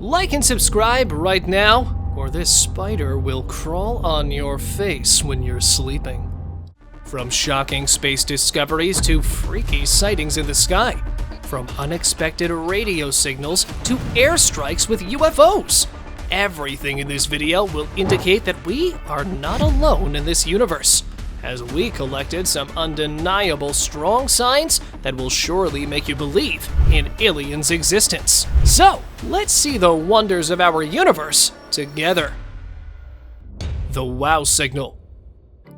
Like and subscribe right now, or this spider will crawl on your face when you're sleeping. From shocking space discoveries to freaky sightings in the sky. From unexpected radio signals to airstrikes with UFOs. Everything in this video will indicate that we are not alone in this universe, as we collected some undeniable strong signs that will surely make you believe in aliens' existence. So, let's see the wonders of our universe together. The Wow Signal.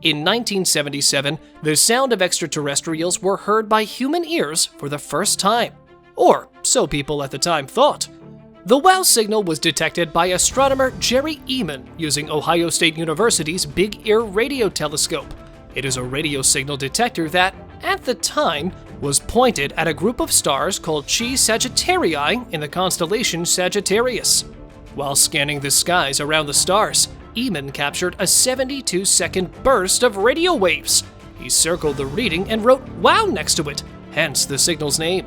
In 1977, the sound of extraterrestrials were heard by human ears for the first time. Or so people at the time thought. The Wow signal was detected by astronomer Jerry Ehman using Ohio State University's Big Ear Radio Telescope. It is a radio signal detector that, at the time, was pointed at a group of stars called Chi Sagittarii in the constellation Sagittarius. While scanning the skies around the stars, Ehman captured a 72-second burst of radio waves. He circled the reading and wrote "Wow" next to it, hence the signal's name.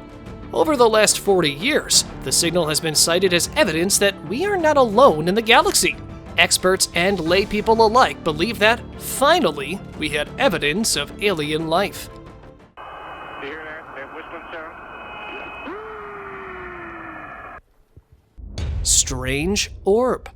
Over the last 40 years, the signal has been cited as evidence that we are not alone in the galaxy. Experts and laypeople alike believe that, finally, we had evidence of alien life. Do you hear that whistling sound? Strange orb.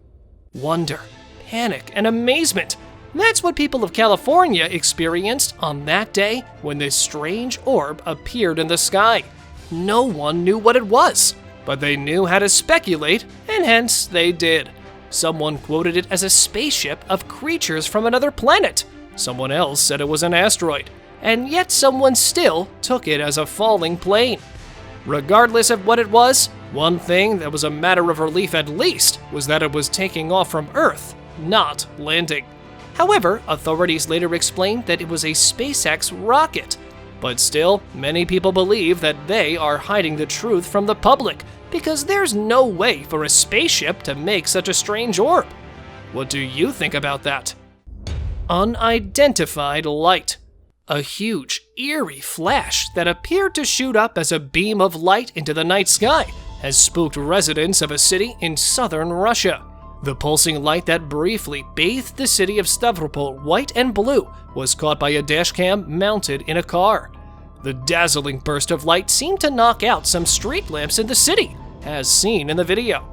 Wonder, panic, and amazement. That's what people of California experienced on that day when this strange orb appeared in the sky. No one knew what it was, but they knew how to speculate, and hence they did. Someone quoted it as a spaceship of creatures from another planet. Someone else said it was an asteroid, and yet someone still took it as a falling plane. Regardless of what it was, one thing that was a matter of relief at least was that it was taking off from Earth, not landing. However, authorities later explained that it was a SpaceX rocket. But still, many people believe that they are hiding the truth from the public, because there's no way for a spaceship to make such a strange orb. What do you think about that? Unidentified light. A huge, eerie flash that appeared to shoot up as a beam of light into the night sky has spooked residents of a city in southern Russia. The pulsing light that briefly bathed the city of Stavropol white and blue was caught by a dashcam mounted in a car. The dazzling burst of light seemed to knock out some street lamps in the city, as seen in the video.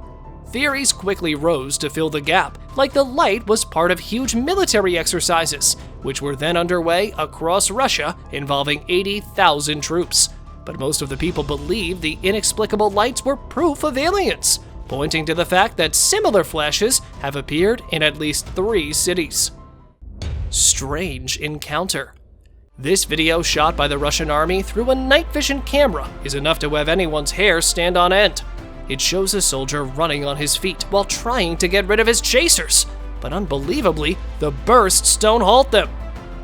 Theories quickly rose to fill the gap, like the light was part of huge military exercises, which were then underway across Russia involving 80,000 troops. But most of the people believed the inexplicable lights were proof of aliens, pointing to the fact that similar flashes have appeared in at least 3 cities. Strange encounter. This video shot by the Russian army through a night vision camera is enough to have anyone's hair stand on end. It shows a soldier running on his feet while trying to get rid of his chasers, but unbelievably, the bursts don't halt them.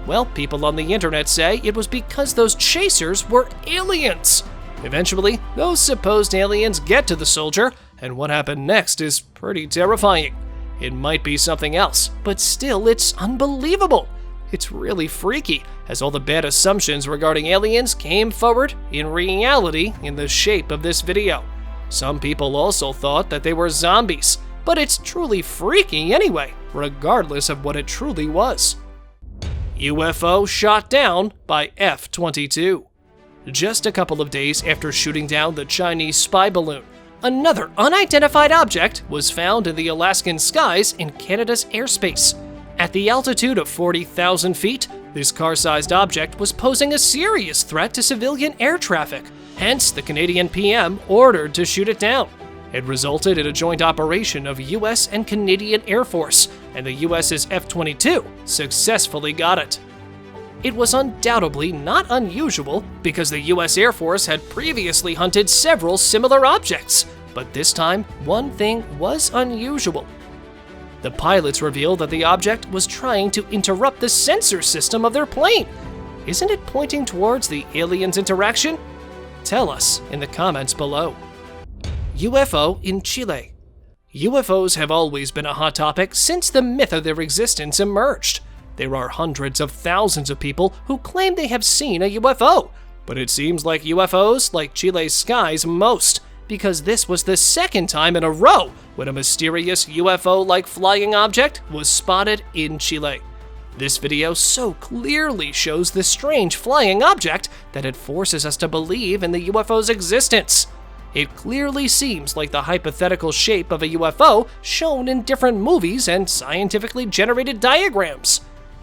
Well, people on the internet say it was because those chasers were aliens. Eventually, those supposed aliens get to the soldier, and what happened next is pretty terrifying. It might be something else, but still it's unbelievable. It's really freaky, as all the bad assumptions regarding aliens came forward in reality in the shape of this video. Some people also thought that they were zombies, but it's truly freaky anyway, regardless of what it truly was. UFO shot down by F-22. Just a couple of days after shooting down the Chinese spy balloon, another unidentified object was found in the Alaskan skies in Canada's airspace. At the altitude of 40,000 feet, this car-sized object was posing a serious threat to civilian air traffic, hence the Canadian PM ordered to shoot it down. It resulted in a joint operation of US and Canadian Air Force, and the US's F-22 successfully got it. It was undoubtedly not unusual because the US Air Force had previously hunted several similar objects, but this time, one thing was unusual. The pilots revealed that the object was trying to interrupt the sensor system of their plane. Isn't it pointing towards the aliens' interaction? Tell us in the comments below. UFO in Chile. UFOs have always been a hot topic since the myth of their existence emerged. There are hundreds of thousands of people who claim they have seen a UFO, but it seems like UFOs like Chile's skies most, because this was the second time in a row when a mysterious UFO-like flying object was spotted in Chile. This video so clearly shows this strange flying object that it forces us to believe in the UFO's existence. It clearly seems like the hypothetical shape of a UFO shown in different movies and scientifically generated diagrams.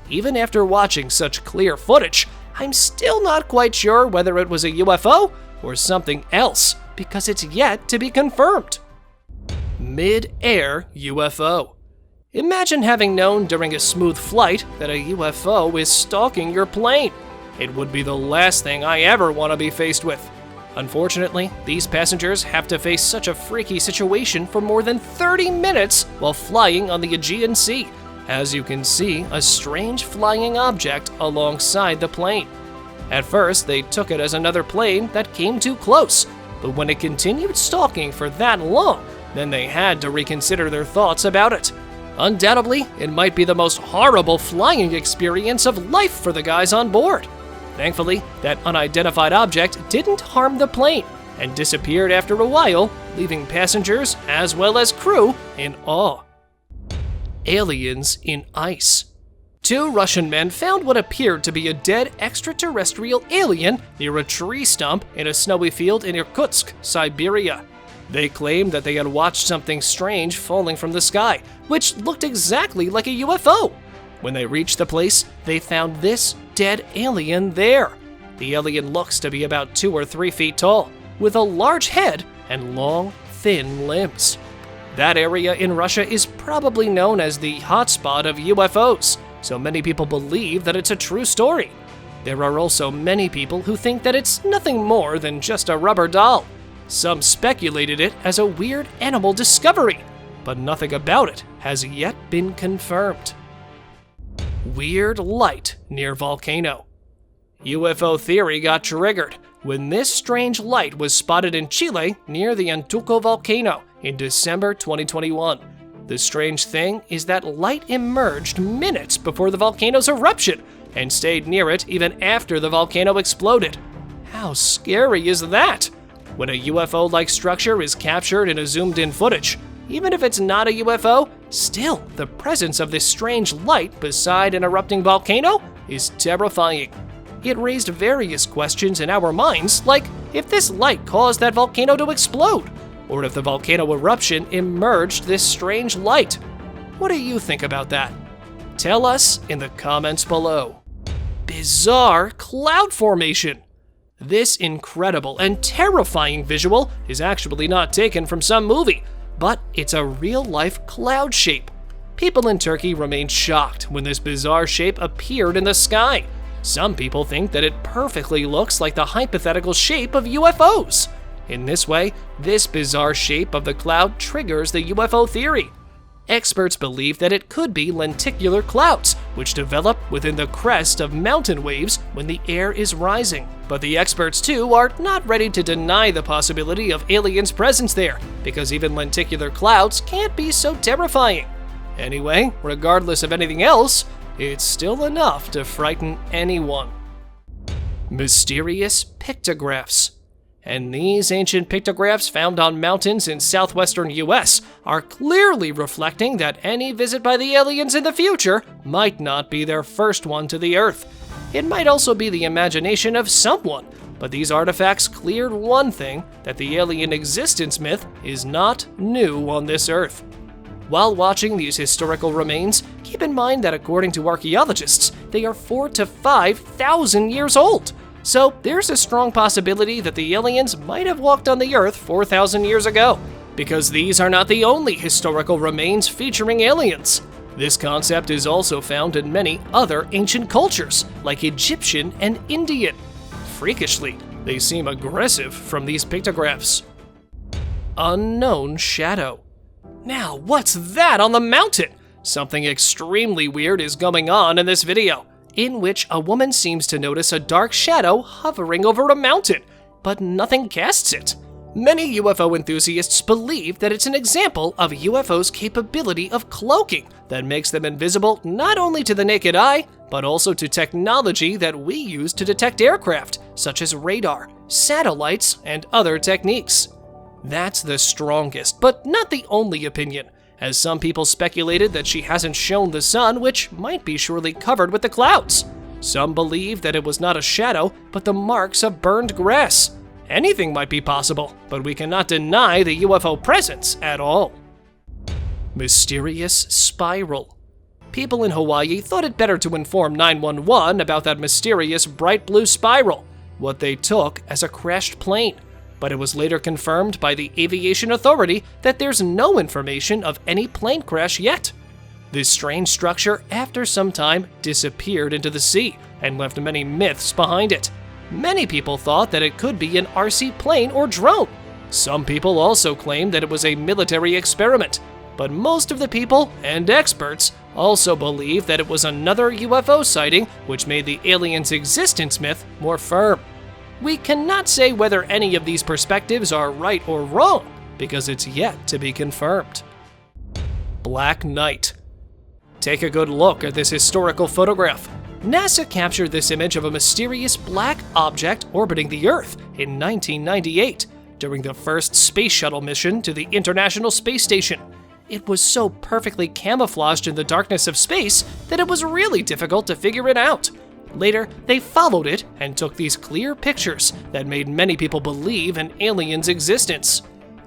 Even after watching such clear footage, I'm still not quite sure whether it was a UFO or something else, because it's yet to be confirmed. Mid-air UFO. Imagine having known during a smooth flight that a UFO is stalking your plane. It would be the last thing I ever want to be faced with. Unfortunately, these passengers have to face such a freaky situation for more than 30 minutes while flying on the Aegean Sea. As you can see, a strange flying object alongside the plane. At first, they took it as another plane that came too close, but when it continued stalking for that long, then they had to reconsider their thoughts about it. Undoubtedly, it might be the most horrible flying experience of life for the guys on board. Thankfully, that unidentified object didn't harm the plane and disappeared after a while, leaving passengers as well as crew in awe. Aliens in ice. 2 Russian men found what appeared to be a dead extraterrestrial alien near a tree stump in a snowy field in Irkutsk, Siberia. They claimed that they had watched something strange falling from the sky, which looked exactly like a UFO. When they reached the place, they found this dead alien there. The alien looks to be about 2 or 3 feet tall, with a large head and long, thin limbs. That area in Russia is probably known as the hotspot of UFOs, so many people believe that it's a true story. There are also many people who think that it's nothing more than just a rubber doll. Some speculated it as a weird animal discovery, but nothing about it has yet been confirmed. Weird light near volcano. UFO theory got triggered when this strange light was spotted in Chile near the Antuco volcano in December 2021. The strange thing is that light emerged minutes before the volcano's eruption and stayed near it even after the volcano exploded. How scary is that? When a UFO-like structure is captured in a zoomed-in footage, even if it's not a UFO, still the presence of this strange light beside an erupting volcano is terrifying. It raised various questions in our minds, like if this light caused that volcano to explode, or if the volcano eruption emerged this strange light. What do you think about that? Tell us in the comments below. Bizarre cloud formation. This incredible and terrifying visual is actually not taken from some movie, but it's a real-life cloud shape. People in Turkey remained shocked when this bizarre shape appeared in the sky. Some people think that it perfectly looks like the hypothetical shape of UFOs. In this way, this bizarre shape of the cloud triggers the UFO theory. Experts believe that it could be lenticular clouds, which develop within the crest of mountain waves when the air is rising. But the experts, too, are not ready to deny the possibility of aliens' presence there, because even lenticular clouds can't be so terrifying. Anyway, regardless of anything else, it's still enough to frighten anyone. Mysterious pictographs. And these ancient pictographs found on mountains in southwestern US are clearly reflecting that any visit by the aliens in the future might not be their first one to the Earth. It might also be the imagination of someone, but these artifacts cleared one thing, that the alien existence myth is not new on this Earth. While watching these historical remains, keep in mind that according to archaeologists, they are 4,000 to 5,000 years old. So there's a strong possibility that the aliens might have walked on the Earth 4,000 years ago, because these are not the only historical remains featuring aliens. This concept is also found in many other ancient cultures, like Egyptian and Indian. Freakishly, they seem aggressive from these pictographs. Unknown shadow. Now, what's that on the mountain? Something extremely weird is going on in this video, in which a woman seems to notice a dark shadow hovering over a mountain, but nothing casts it. Many UFO enthusiasts believe that it's an example of UFO's capability of cloaking that makes them invisible not only to the naked eye, but also to technology that we use to detect aircraft, such as radar, satellites, and other techniques. That's the strongest, but not the only opinion, as some people speculated that she hasn't shown the sun, which might be surely covered with the clouds. Some believe that it was not a shadow, but the marks of burned grass. Anything might be possible, but we cannot deny the UFO presence at all. Mysterious spiral. People in Hawaii thought it better to inform 911 about that mysterious bright blue spiral, what they took as a crashed plane. But it was later confirmed by the Aviation Authority that there's no information of any plane crash yet. This strange structure, after some time, disappeared into the sea and left many myths behind it. Many people thought that it could be an RC plane or drone. Some people also claimed that it was a military experiment. But most of the people and experts also believe that it was another UFO sighting, which made the aliens' existence myth more firm. We cannot say whether any of these perspectives are right or wrong, because it's yet to be confirmed. Black Knight. Take a good look at this historical photograph. NASA captured this image of a mysterious black object orbiting the Earth in 1998 during the first space shuttle mission to the International Space Station. It was so perfectly camouflaged in the darkness of space that it was really difficult to figure it out. Later, they followed it and took these clear pictures that made many people believe an alien's existence.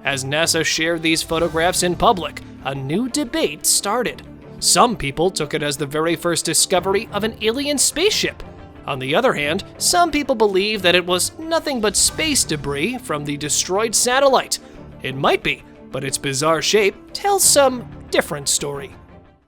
As NASA shared these photographs in public, a new debate started. Some people took it as the very first discovery of an alien spaceship. On the other hand, some people believe that it was nothing but space debris from the destroyed satellite. It might be, but its bizarre shape tells some different story.